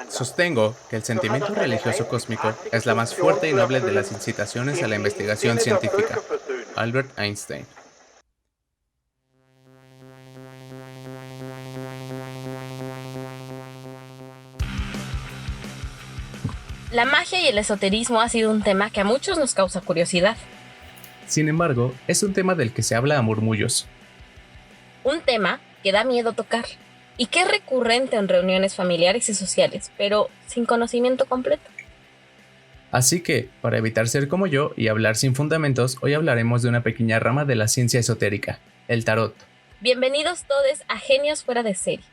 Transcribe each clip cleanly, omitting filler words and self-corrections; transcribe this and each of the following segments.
Sostengo que el sentimiento religioso cósmico es la más fuerte y noble de las incitaciones a la investigación científica. Albert Einstein. La magia y el esoterismo ha sido un tema que a muchos nos causa curiosidad. Sin embargo, es un tema del que se habla a murmullos. Un tema que da miedo tocar y que es recurrente en reuniones familiares y sociales, pero sin conocimiento completo. Así que, para evitar ser como yo y hablar sin fundamentos, hoy hablaremos de una pequeña rama de la ciencia esotérica, el tarot. Bienvenidos todos a Genios Fuera de Serie,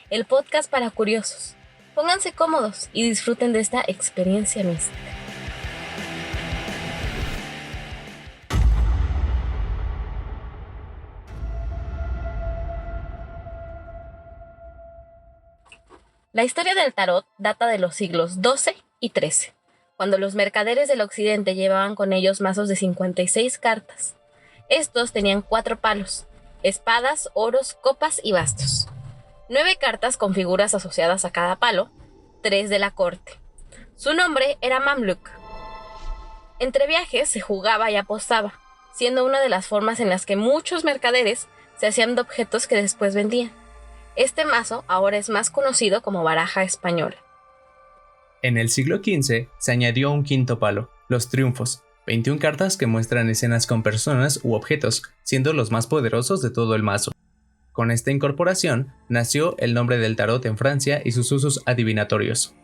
el podcast para curiosos. Pónganse cómodos y disfruten de esta experiencia mística. La historia del tarot data de los siglos XII y XIII, cuando los mercaderes del occidente llevaban con ellos mazos de 56 cartas. Estos tenían 4 palos: espadas, oros, copas y bastos. 9 cartas con figuras asociadas a cada palo, 3 de la corte. Su nombre era Mamluk. Entre viajes se jugaba y apostaba, siendo una de las formas en las que muchos mercaderes se hacían de objetos que después vendían. Este mazo ahora es más conocido como baraja española. En el siglo XV se añadió un quinto palo, los triunfos, 21 cartas que muestran escenas con personas u objetos, siendo los más poderosos de todo el mazo. Con esta incorporación nació el nombre del tarot en Francia y sus usos adivinatorios.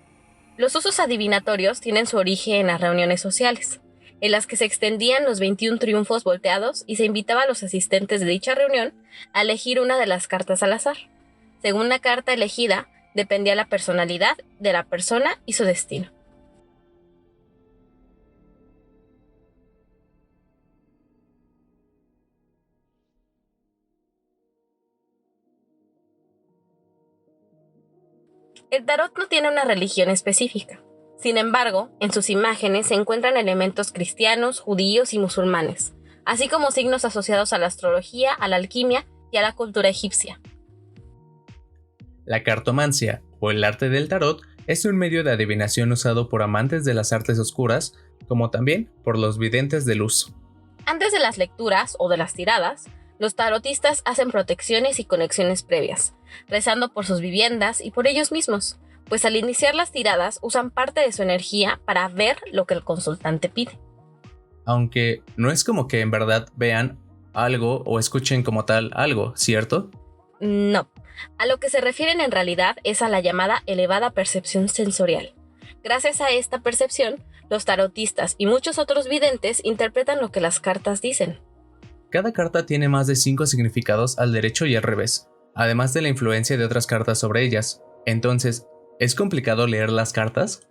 Los usos adivinatorios tienen su origen en las reuniones sociales, en las que se extendían los 21 triunfos volteados y se invitaba a los asistentes de dicha reunión a elegir una de las cartas al azar. Según la carta elegida, dependía la personalidad de la persona y su destino. El tarot no tiene una religión específica. Sin embargo, en sus imágenes se encuentran elementos cristianos, judíos y musulmanes, así como signos asociados a la astrología, a la alquimia y a la cultura egipcia. La cartomancia, o el arte del tarot, es un medio de adivinación usado por amantes de las artes oscuras, como también por los videntes de luz. Antes de las lecturas o de las tiradas, los tarotistas hacen protecciones y conexiones previas, rezando por sus viviendas y por ellos mismos, pues al iniciar las tiradas usan parte de su energía para ver lo que el consultante pide. Aunque no es como que en verdad vean algo o escuchen como tal algo, ¿cierto? No, a lo que se refieren en realidad es a la llamada elevada percepción sensorial. Gracias a esta percepción, los tarotistas y muchos otros videntes interpretan lo que las cartas dicen. Cada carta tiene más de 5 significados al derecho y al revés, además de la influencia de otras cartas sobre ellas. Entonces, ¿es complicado leer las cartas?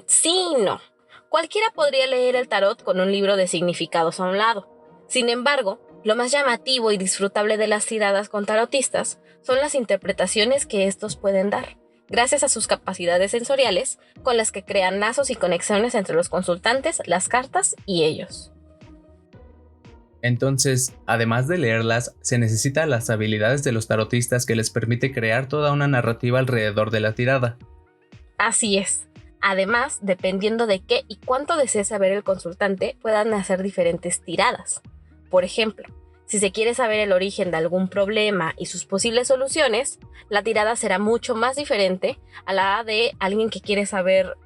Sí y no. Cualquiera podría leer el tarot con un libro de significados a un lado. Sin embargo, lo más llamativo y disfrutable de las tiradas con tarotistas son las interpretaciones que estos pueden dar, gracias a sus capacidades sensoriales, con las que crean lazos y conexiones entre los consultantes, las cartas y ellos. Entonces, además de leerlas, se necesitan las habilidades de los tarotistas que les permite crear toda una narrativa alrededor de la tirada. Así es. Además, dependiendo de qué y cuánto desee saber el consultante, puedan hacer diferentes tiradas. Por ejemplo, si se quiere saber el origen de algún problema y sus posibles soluciones, la tirada será mucho más diferente a la de alguien que quiere saber,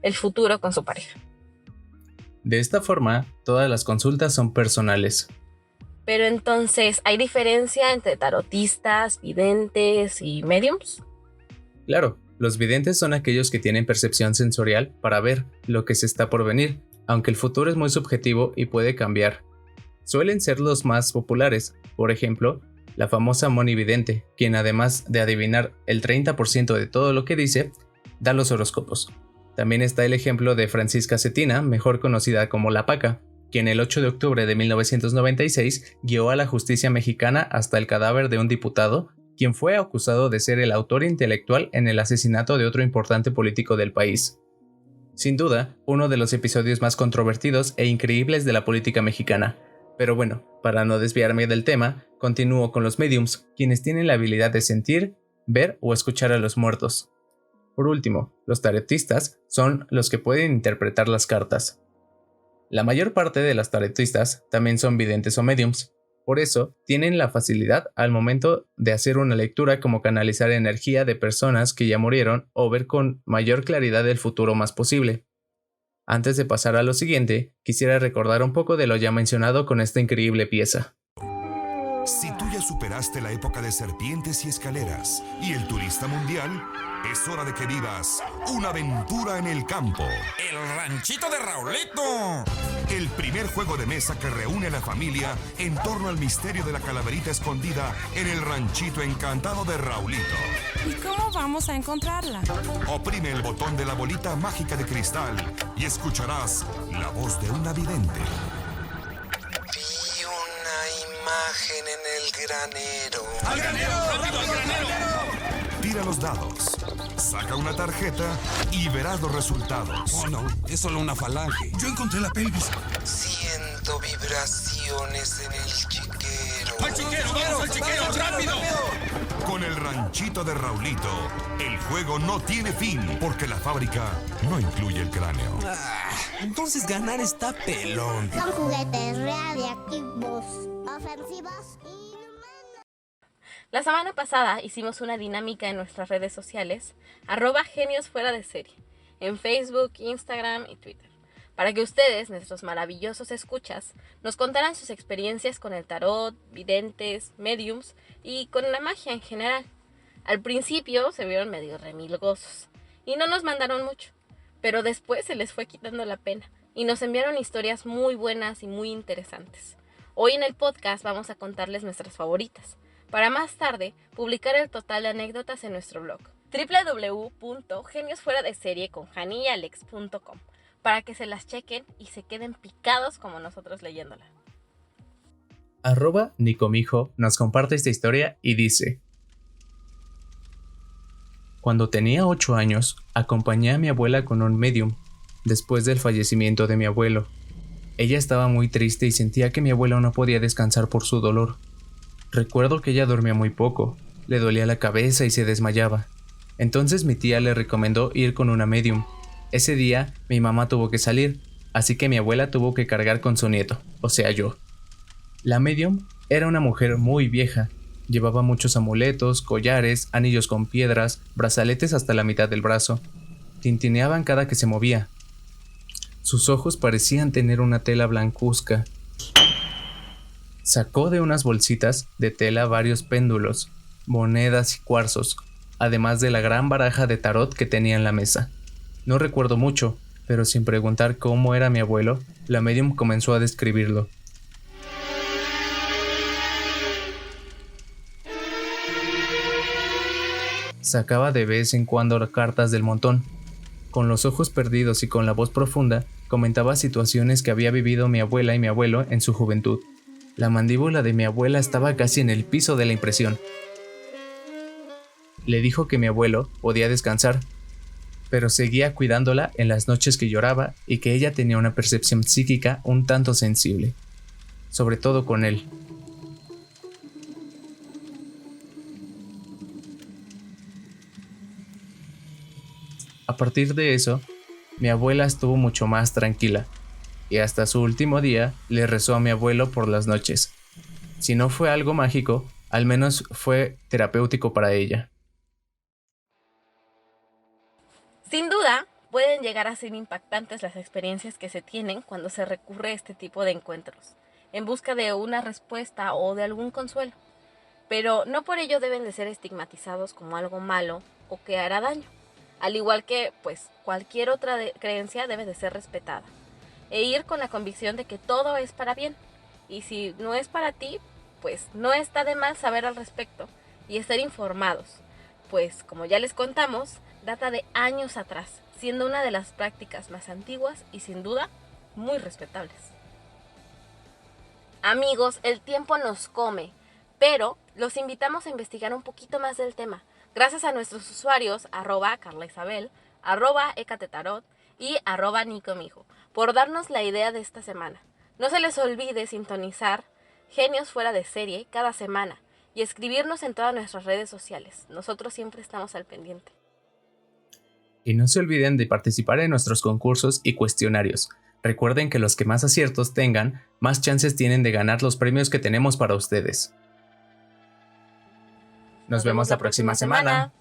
el futuro con su pareja. De esta forma, todas las consultas son personales. Pero entonces, ¿hay diferencia entre tarotistas, videntes y mediums? Claro, los videntes son aquellos que tienen percepción sensorial para ver lo que se está por venir, aunque el futuro es muy subjetivo y puede cambiar. Suelen ser los más populares, por ejemplo, la famosa monividente, quien además de adivinar el 30% de todo lo que dice, da los horóscopos. También está el ejemplo de Francisca Cetina, mejor conocida como La Paca, quien el 8 de octubre de 1996 guió a la justicia mexicana hasta el cadáver de un diputado, quien fue acusado de ser el autor intelectual en el asesinato de otro importante político del país. Sin duda, uno de los episodios más controvertidos e increíbles de la política mexicana. Pero bueno, para no desviarme del tema, continúo con los mediums, quienes tienen la habilidad de sentir, ver o escuchar a los muertos. Por último, los tarotistas son los que pueden interpretar las cartas. La mayor parte de los tarotistas también son videntes o mediums. Por eso, tienen la facilidad al momento de hacer una lectura como canalizar energía de personas que ya murieron o ver con mayor claridad el futuro más posible. Antes de pasar a lo siguiente, quisiera recordar un poco de lo ya mencionado con esta increíble pieza. Si tú ya superaste la época de serpientes y escaleras y el turista mundial, es hora de que vivas una aventura en el campo. ¡El ranchito de Raulito! El primer juego de mesa que reúne a la familia en torno al misterio de la calaverita escondida en el ranchito encantado de Raulito. ¿Y cómo vamos a encontrarla? Oprime el botón de la bolita mágica de cristal y escucharás la voz de una vidente. Vi una imagen en el granero. ¡Al granero! ¡Rápido, al granero! Tira los dados, saca una tarjeta y verás los resultados. Oh, no, es solo una falange. Yo encontré la pelvis. Siento vibraciones en el chiquero. ¡Al chiquero! ¡Vamos al chiquero! ¡Rápido! Con el ranchito de Raulito, el juego no tiene fin porque la fábrica no incluye el cráneo. Entonces ganar está pelón. Son juguetes radiactivos, ofensivos y inhumanos. La semana pasada hicimos una dinámica en nuestras redes sociales, @geniosfueradeserie, en Facebook, Instagram y Twitter, para que ustedes, nuestros maravillosos escuchas, nos contaran sus experiencias con el tarot, videntes, mediums y con la magia en general. Al principio se vieron medio remilgosos y no nos mandaron mucho, pero después se les fue quitando la pena y nos enviaron historias muy buenas y muy interesantes. Hoy en el podcast vamos a contarles nuestras favoritas, para más tarde publicar el total de anécdotas en nuestro blog www.geniosfueradeserie.com para que se las chequen y se queden picados como nosotros leyéndola. @Nicomijo nos comparte esta historia y dice: Cuando tenía 8 años, acompañé a mi abuela con un medium, después del fallecimiento de mi abuelo. Ella estaba muy triste y sentía que mi abuela no podía descansar por su dolor. Recuerdo que ella dormía muy poco, le dolía la cabeza y se desmayaba. Entonces mi tía le recomendó ir con una medium. Ese día mi mamá tuvo que salir, así que mi abuela tuvo que cargar con su nieto, o sea yo. La medium era una mujer muy vieja. Llevaba muchos amuletos, collares, anillos con piedras, brazaletes hasta la mitad del brazo. Tintineaban cada que se movía. Sus ojos parecían tener una tela blancuzca. Sacó de unas bolsitas de tela varios péndulos, monedas y cuarzos, además de la gran baraja de tarot que tenía en la mesa. No recuerdo mucho, pero sin preguntar cómo era mi abuelo, la medium comenzó a describirlo. Sacaba de vez en cuando cartas del montón. Con los ojos perdidos y con la voz profunda, comentaba situaciones que había vivido mi abuela y mi abuelo en su juventud. La mandíbula de mi abuela estaba casi en el piso de la impresión. Le dijo que mi abuelo podía descansar, pero seguía cuidándola en las noches que lloraba y que ella tenía una percepción psíquica un tanto sensible, sobre todo con él. A partir de eso, mi abuela estuvo mucho más tranquila, y hasta su último día le rezó a mi abuelo por las noches. Si no fue algo mágico, al menos fue terapéutico para ella. Sin duda, pueden llegar a ser impactantes las experiencias que se tienen cuando se recurre a este tipo de encuentros, en busca de una respuesta o de algún consuelo. Pero no por ello deben de ser estigmatizados como algo malo o que hará daño. Al igual que, pues, cualquier otra creencia debe de ser respetada. E ir con la convicción de que todo es para bien. Y si no es para ti, pues no está de mal saber al respecto y estar informados. Pues, como ya les contamos, data de años atrás, siendo una de las prácticas más antiguas y sin duda muy respetables. Amigos, el tiempo nos come, pero los invitamos a investigar un poquito más del tema, gracias a nuestros usuarios @carlaisabel, @ecatetarot y @nicomijo, por darnos la idea de esta semana. No se les olvide sintonizar Genios Fuera de Serie cada semana y escribirnos en todas nuestras redes sociales. Nosotros siempre estamos al pendiente. Y no se olviden de participar en nuestros concursos y cuestionarios. Recuerden que los que más aciertos tengan, más chances tienen de ganar los premios que tenemos para ustedes. Nos vemos la próxima semana.